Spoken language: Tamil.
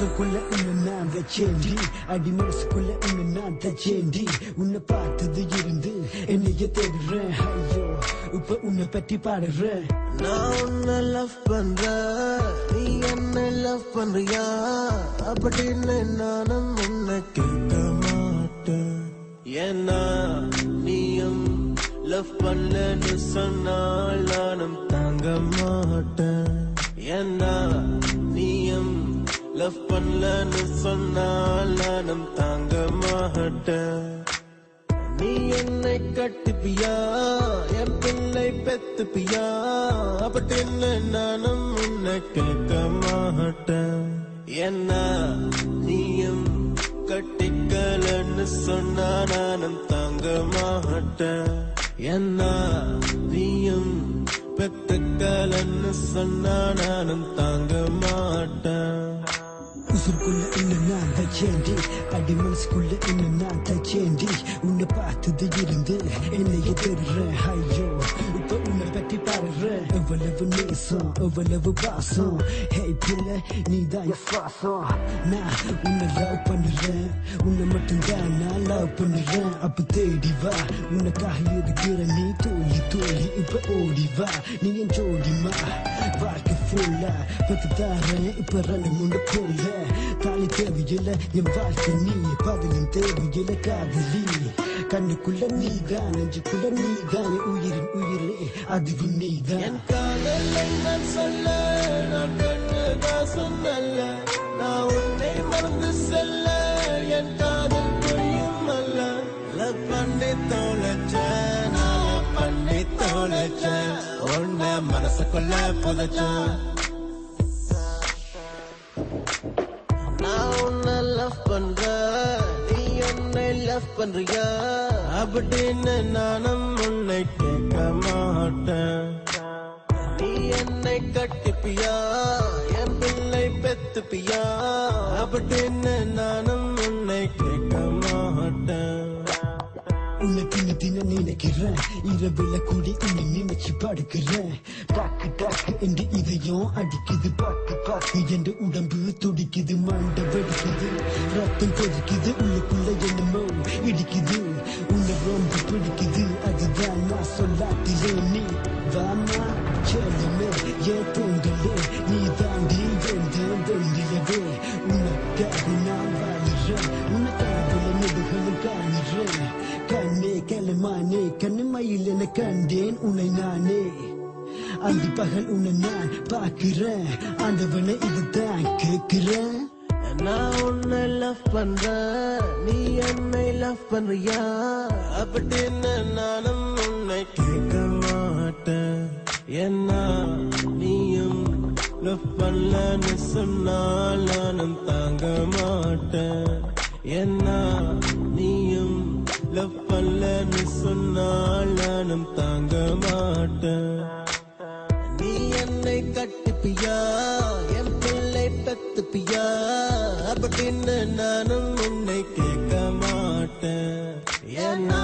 உசுக்குள்ள உன்னை நான் வச்சேண்டி அடி மனசுக்குள்ள உன்னை நான் தச்சேண்டி உன்னை பார்த்தது இருந்து என்னைய தேடுறேன் ஐயோ இப்ப உன்னை பற்றி பாடுறேன் நான் உன்னை லவ் பண்றேன் நீ என்ன லவ் பண்றியா அப்படின்னு நானும் உன்னை கேட்க மாட்டேன் ஏன்னா நீயும் லவ் பண்ணலன்னு சொன்னால் நானும் தாங்க மாட்டேன் ஏன்னா நீயும் லவ் பண்ணலன்னு சொன்னால் நானும் தாங்க மாட்டேன் நீ என்னை கட்டிப்பியா என் பிள்ளை பெத்துப்பியா அப்படின்னு நானும் உன்னை கேட்க மாட்டேன் ஏன்னா நீயும் கட்டிக்கலன்னு சொன்னா நானும் தாங்க மாட்டேன் ஏன்னா நீயும் பெத்துக்கலன்னு சொன்னா நானும் தாங்க மாட்டேன் உசுருக்குள்ள உன்னை நான் தச்சேண்டி அடி மனசுக்குள்ள உன்னை நான் தச்சேண்டி உன்னை பார்த்தது இருந்து என்னைய தேடுறேன் ஐயோ இப்ப உன்னை பற்றி பாடுறேன் எவ்வளவு நேசம் எவ்வளவு பாசம் ஹே பிள்ளை நீதான் என் சுவாசம் நான் உன்னை லவ் பண்ணுறேன் உன்னை மட்டும்தான் நான் லவ் பண்ணுறேன் அப்ப தேடி வா உனக்காக இருக்கிற நீ தோழி தோழி இப்ப ஓடி வா நீ என் ஜோடிமா வாழ்க்கை ஃபுல்லா பத்து தாரேன் இப்ப ரெண்டு மூணு போல தாலி தேவையில்லை என் வாழ்க்கை நீ பதவியும் தேவையில்லை காதலி கண்ணுக்குள்ள நீதான் நெஞ்சுக்குள்ள நீதான் உயிரின் உயிரே அதுவும் நீதான் என் காதலை நான் சொல்ல நான் கண்ணுதான் சொன்னல்ல நான் உன்னை மறந்து செல்ல என் காதல் பொய்யும் அல்ல லவ் பண்ணி தோலைச்சேன் நான் பண்ணி தோலைச்சேன் உன்னை மனசுக்குள்ள புதைச்சேன் நான் உன்னை லவ் பண்றேன் நீ என்னை லவ் பண்றியா அப்படின்னு நானும் உன்னை கேட்க மாட்டேன் நீ என்னை கட்டிப்பியா என் பிள்ளை பெத்துப்பியா அப்படின்னு நானும் உன்னை கேட்க மாட்டேன் உன்னை தின தின நினைக்கிறேன் இரவில கூடி உன்னை நினைச்சு படுக்கிறேன் டாக்கு டாக்கு என்று இதயம் அடிக்குது பாக்கு பாக்கு என்று உடம்பு துடிக்குது மண்டை வெடிக்குது ரத்தம் கொதிக்குது உள்ளுக்குள்ள என்னமோ இடிக்குது உன்னை ரொம்ப பிடிக்குது அதுதான் நான் சொல்லாத்திலே நீ வாமா செல்லமே ஏன் தூண்டலே நீ தாண்டி வெந்தேன் வெண்டிலவே உனக்காக நான் வாழுறேன் உனக்காக நெடுகளும் காணுறேன் கண்ணே கலமானே கண்ணுமையில் என கண்டேன் உன்னை நானே அந்தி பகல் உன்னை நான் பார்க்கிறேன் ஆண்டவனை இதுதான் கேட்கிறேன் நான் உன்னை லவ் பண்றேன் நீ என்னை லவ் பண்றியா அப்படின்னு நானும் உன்னை கேட்க மாட்டேன் ஏன்னா நீயும் லவ் பண்ணலன்னு சொன்னால் நானும் தாங்க மாட்டேன் ஏன்னா நீயும் லவ் பண்ணலன்னு சொன்னால் நானும் தாங்க மாட்டேன் நீ என்னை கட்டிப்பியா என் பிள்ளை பெத்துப்பியா அப்படின்னு நானும் உன்னை கேட்க மாட்டேன் ஏன்னா